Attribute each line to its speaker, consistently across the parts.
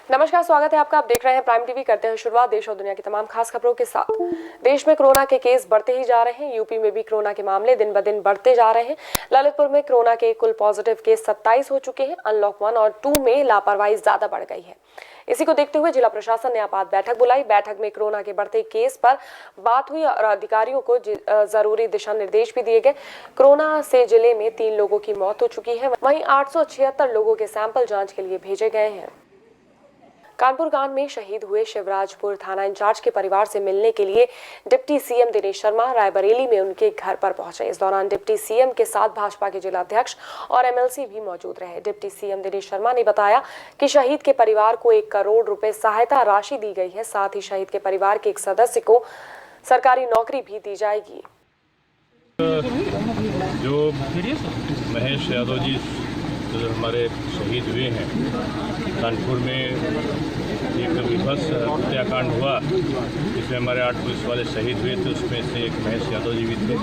Speaker 1: नमस्कार, स्वागत है आपका। आप देख रहे हैं प्राइम टीवी। करते हैं शुरुआत देश और दुनिया की तमाम खास खबरों के साथ। देश में कोरोना के केस बढ़ते ही जा रहे हैं। यूपी में भी कोरोना के मामले दिन ब दिन बढ़ते जा रहे हैं। ललितपुर में कोरोना के कुल पॉजिटिव केस 27 हो चुके हैं। अनलॉक 1 और 2 में लापरवाही ज्यादा बढ़ गई है। इसी को देखते हुए जिला प्रशासन ने आपात बैठक बुलाई। बैठक में कोरोना के बढ़ते केस पर बात हुई और अधिकारियों को जरूरी दिशा निर्देश भी दिए गए। कोरोना से जिले में 3 लोगों की मौत हो चुकी है। वहीं 876 लोगों के सैंपल जांच के लिए भेजे गए हैं। कानपुर कांड में शहीद हुए शिवराजपुर थाना इंचार्ज के परिवार से मिलने के लिए डिप्टी सीएम दिनेश शर्मा रायबरेली में उनके घर पर पहुंचे। इस दौरान डिप्टी सीएम के साथ भाजपा के जिला अध्यक्ष और एमएलसी भी मौजूद रहे। डिप्टी सीएम दिनेश शर्मा ने बताया कि शहीद के परिवार को 1 करोड़ रुपए सहायता राशि दी गई है। साथ ही शहीद के परिवार के एक सदस्य को सरकारी नौकरी भी दी जाएगी।
Speaker 2: जो महेश यादव जी जो हमारे शहीद हुए हैं, कानपुर में एक विभत्स हत्याकांड हुआ जिसमें हमारे 8 पुलिस वाले शहीद हुए थे। उसमें से एक महेश यादव जी भी थे।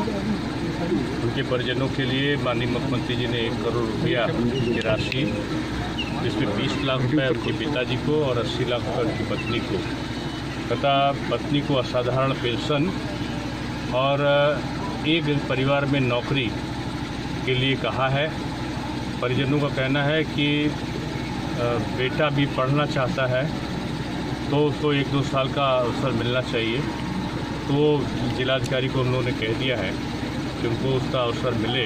Speaker 2: उनके परिजनों के लिए माननीय मुख्यमंत्री जी ने 1 करोड़ रुपया की राशि, जिसमें 20 लाख रुपये उनके पिताजी को और 80 लाख रुपये उनकी पत्नी को तथा पत्नी को असाधारण पेंशन और एक परिवार में नौकरी के लिए कहा है। परिजनों का कहना है कि बेटा भी पढ़ना चाहता है तो उसको 1-2 साल का अवसर मिलना चाहिए। तो जिलाधिकारी को हम लोगों ने कह दिया है कि उनको उसका अवसर मिले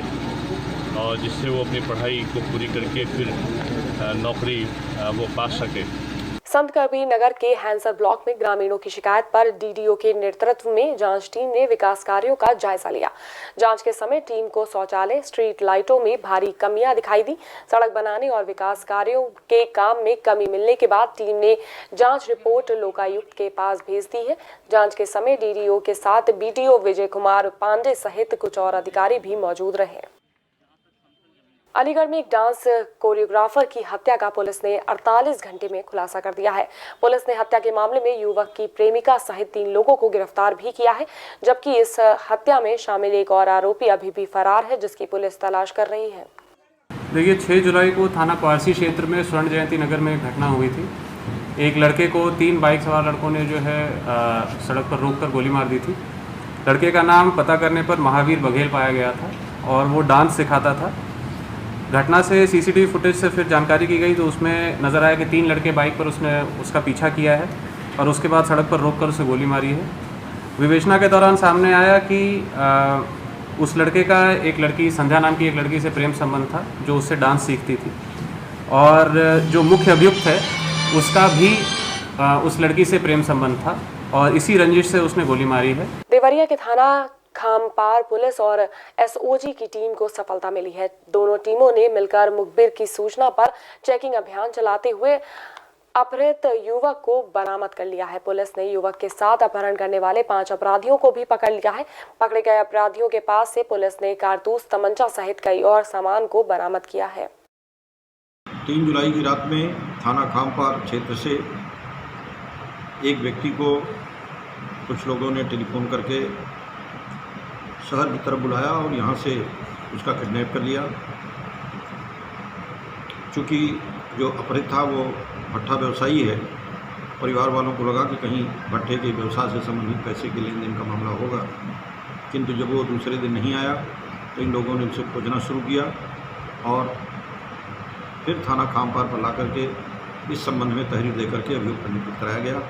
Speaker 2: और जिससे वो अपनी पढ़ाई को पूरी करके फिर नौकरी वो पा सके।
Speaker 1: संत कबीर नगर के हैंसर ब्लॉक में ग्रामीणों की शिकायत पर डीडीओ के नेतृत्व में जांच टीम ने विकास कार्यों का जायजा लिया। जांच के समय टीम को शौचालय, स्ट्रीट लाइटों में भारी कमियां दिखाई दी। सड़क बनाने और विकास कार्यों के काम में कमी मिलने के बाद टीम ने जांच रिपोर्ट लोकायुक्त के पास भेज दी है। जांच के समय डीडीओ के साथ बीडीओ विजय कुमार पांडे सहित कुछ और अधिकारी भी मौजूद रहे। अलीगढ़ में एक डांस कोरियोग्राफर की हत्या का पुलिस ने 48 घंटे में खुलासा कर दिया है। पुलिस ने हत्या के मामले में युवक की प्रेमिका सहित 3 लोगों को गिरफ्तार भी किया है, जबकि इस हत्या में शामिल एक और आरोपी अभी भी फरार है, जिसकी पुलिस तलाश कर रही है।
Speaker 3: देखिए, 6 जुलाई को थाना पारसी क्षेत्र में स्वर्ण जयंती नगर में एक घटना हुई थी। एक लड़के को 3 बाइक सवार लड़कों ने जो है सड़क पर रोककर गोली मार दी थी। लड़के का नाम पता करने पर महावीर बघेल पाया गया था और वो डांस सिखाता था। घटना से सीसीटीवी फुटेज से फिर जानकारी की गई तो उसमें नज़र आया कि 3 लड़के बाइक पर उसका पीछा किया है और उसके बाद सड़क पर रोककर उसे गोली मारी है। विवेचना के दौरान सामने आया कि उस लड़के का एक लड़की संध्या नाम की एक लड़की से प्रेम संबंध था जो उससे डांस सीखती थी और जो मुख्य अभियुक्त है उसका भी उस लड़की से प्रेम संबंध था और इसी रंजिश से उसने गोली मारी है।
Speaker 1: देवरिया के थाना खामपार पुलिस और एसओजी की टीम को सफलता मिली है। दोनों टीमों ने मिलकर मुखबिर की सूचना पर चेकिंग अभियान चलाते हुए अपहृत युवक को बरामद कर लिया है। पुलिस ने युवक के साथ अपहरण करने वाले 5 अपराधियों को भी पकड़ लिया है। पकड़े गए अपराधियों के पास से पुलिस ने कारतूस, तमंचा सहित कई और सामान को बरामद किया है।
Speaker 4: 3 जुलाई की रात में थाना खामपार क्षेत्र से एक व्यक्ति को कुछ लोगों ने टेलीफोन करके शहर की तरफ बुलाया और यहाँ से उसका किडनैप कर लिया। चूँकि जो अपहृत था वो भट्ठा व्यवसायी है, परिवार वालों को लगा कि कहीं भट्ठे के व्यवसाय से संबंधित पैसे के लेन देन का मामला होगा, किंतु जब वो दूसरे दिन नहीं आया तो इन लोगों ने उसे खोजना शुरू किया और फिर थाना खामपार पर ला करके इस संबंध में तहरीर दे करके अभियोग पंजीकृत कराया गया।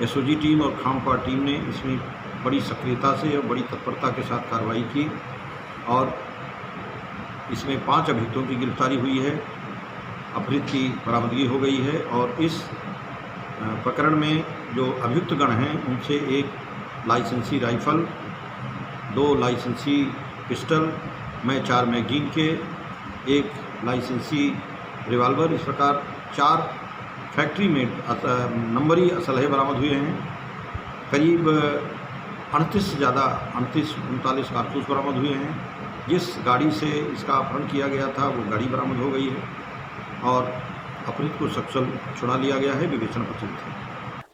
Speaker 4: एसओजी टीम और खामपार टीम ने इसमें बड़ी सक्रियता से और बड़ी तत्परता के साथ कार्रवाई की और इसमें 5 अभियुक्तों की गिरफ्तारी हुई है, अपहृत की बरामदगी हो गई है और इस प्रकरण में जो अभियुक्त गण हैं उनसे 1 लाइसेंसी राइफल, 2 लाइसेंसी पिस्टल, 4 मैगजीन के, 1 लाइसेंसी रिवाल्वर, इस प्रकार 4 फैक्ट्री मेड नंबरी असलहे बरामद हुए हैं। करीब 38 से ज़्यादा 39 कारतूस बरामद हुए हैं। जिस गाड़ी से इसका अपहरण किया गया था वो गाड़ी बरामद हो गई है और अपहृत को सकुशल छुड़ा लिया गया है। विवेचना प्रचलित है।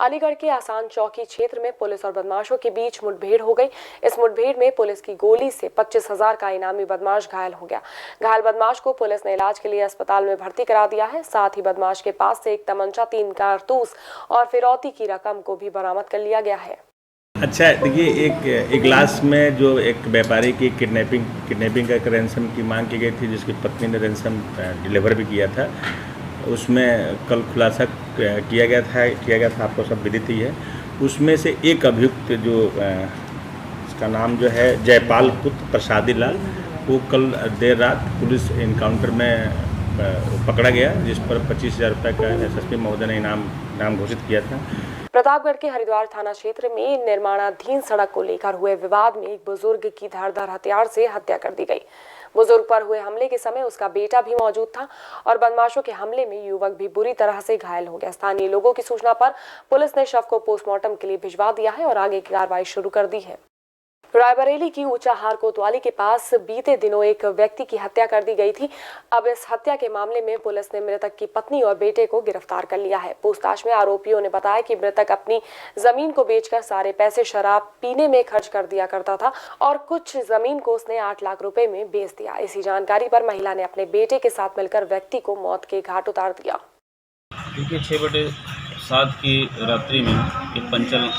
Speaker 1: अलीगढ़ के आसान चौकी क्षेत्र में पुलिस और बदमाशों के बीच मुठभेड़ हो गई। इस मुठभेड़ में पुलिस की गोली से 25,000 का इनामी बदमाश घायल हो गया। घायल बदमाश को पुलिस ने इलाज के लिए अस्पताल में भर्ती करा दिया है। साथ ही बदमाश के पास से एक तमंचा, 3 कारतूस और फिरौती की रकम को भी बरामद कर लिया गया है।
Speaker 5: अच्छा, देखिए, एक इगलास में जो एक व्यापारी की किडनैपिंग का एक रैंसम की मांग की गई थी, जिसकी पत्नी ने रैंसम डिलीवर भी किया था, उसमें कल खुलासा किया गया था, आपको सब विदित ही है। उसमें से एक अभियुक्त जो इसका नाम जो है जयपाल पुत्र प्रसादी लाल, वो कल देर रात पुलिस इनकाउंटर में पकड़ा गया, जिस पर 25,000 रुपये का एसएसपी महोदय ने इनाम घोषित किया था।
Speaker 1: प्रतापगढ़ के हरिद्वार थाना क्षेत्र में निर्माणाधीन सड़क को लेकर हुए विवाद में एक बुजुर्ग की धारदार हथियार से हत्या कर दी गई। बुजुर्ग पर हुए हमले के समय उसका बेटा भी मौजूद था और बदमाशों के हमले में युवक भी बुरी तरह से घायल हो गया। स्थानीय लोगों की सूचना पर पुलिस ने शव को पोस्टमार्टम के लिए भिजवा दिया है और आगे की कार्रवाई शुरू कर दी है। रायबरेली की ऊंचाहार कोतवाली के पास बीते दिनों एक व्यक्ति की हत्या कर दी गई थी। अब इस हत्या के मामले में पुलिस ने मृतक की पत्नी और बेटे को गिरफ्तार कर लिया है। पूछताछ में आरोपियों ने बताया कि मृतक अपनी जमीन को बेचकर सारे पैसे शराब पीने में खर्च कर दिया करता था और कुछ जमीन को उसने 8 लाख रुपए में बेच दिया। इसी जानकारी पर महिला ने अपने बेटे के साथ मिलकर व्यक्ति को मौत के घाट उतार दिया।
Speaker 6: 6/7 की रात्रि में एक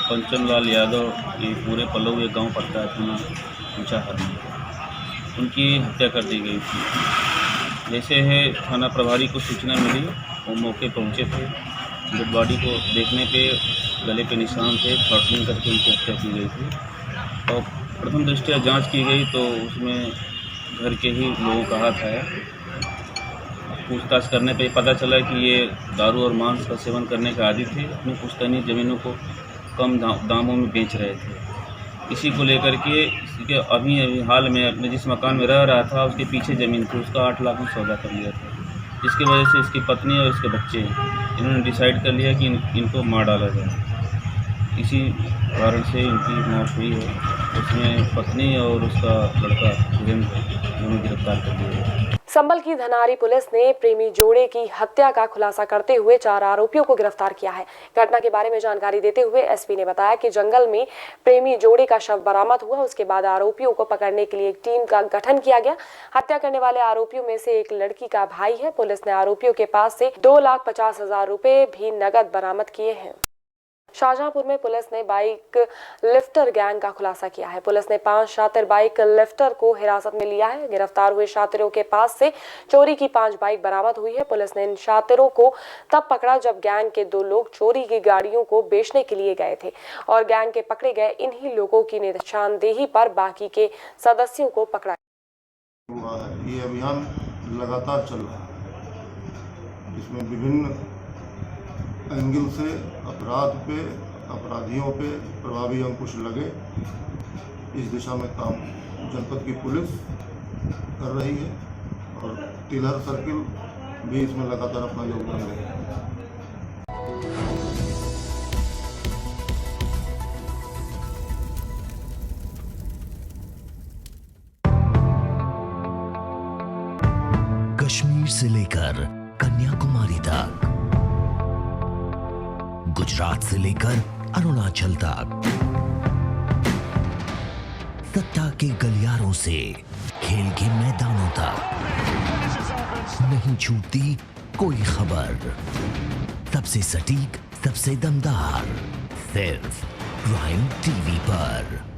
Speaker 6: पंचम लाल यादव, ये पूरे पल्लव एक गाँव पड़ता है थाना ऊंचाहार में, उनकी हत्या कर दी गई थी। जैसे है थाना प्रभारी को सूचना मिली, वो मौके पहुंचे थे। डेड बॉडी को देखने पे गले पे निशान थे, थ्रॉटलिंग करके उनकी हत्या की गई थी। और प्रथम दृष्टया जांच की गई तो उसमें घर के ही लोगों का हाथ आया। पूछताछ करने पे पता चला कि ये दारू और मांस का सेवन करने का आदी थे। अपनी पुश्तैनी ज़मीनों को कम दामों में बेच रहे थे। इसी को लेकर के इसके अभी हाल में अपने जिस मकान में रह रहा था, उसके पीछे ज़मीन थी, उसका 8 लाख में सौदा कर लिया था। जिसकी वजह से इसकी पत्नी और इसके बच्चे, इन्होंने डिसाइड कर लिया कि इनको मार डाला जाए। इसी कारण से इनकी मौत हुई है। उसमें पत्नी और उसका लड़का दोनों गिरफ्तार कर दिए गए।
Speaker 1: संभल की धनारी पुलिस ने प्रेमी जोड़े की हत्या का खुलासा करते हुए 4 आरोपियों को गिरफ्तार किया है। घटना के बारे में जानकारी देते हुए एसपी ने बताया कि जंगल में प्रेमी जोड़े का शव बरामद हुआ। उसके बाद आरोपियों को पकड़ने के लिए एक टीम का गठन किया गया। हत्या करने वाले आरोपियों में से एक लड़की का भाई है। पुलिस ने आरोपियों के पास से 2,50,000 रुपए भी नकद बरामद किए हैं। शाहजहांपुर में पुलिस ने बाइक लिफ्टर गैंग का खुलासा किया है। पुलिस ने 5 शातिर बाइक लिफ्टर को हिरासत में लिया है। गिरफ्तार हुए शातिरों के पास से चोरी की 5 बाइक बरामद हुई है। पुलिस ने इन शातिरों को तब पकड़ा जब गैंग के 2 लोग चोरी की गाड़ियों को बेचने के लिए गए थे और गैंग के पकड़े गए इन्हीं लोगों की निशानदेही पर बाकी के सदस्यों को पकड़ा।
Speaker 7: ये अभियान लगातार चल रहा है। इसमें विभिन्न एंगल से अपराधियों पे प्रभावी अंकुश लगे, इस दिशा में काम जनपद की पुलिस कर रही है और तिलहर सर्किल भी इसमें लगातार अपना योगदान दे रही है।
Speaker 8: कश्मीर से लेकर कन्याकुमारी तक, गुजरात से लेकर अरुणाचल तक, सत्ता के गलियारों से खेल के मैदानों तक, नहीं छूटती कोई खबर। सबसे सटीक, सबसे दमदार, सिर्फ प्राइम टीवी पर।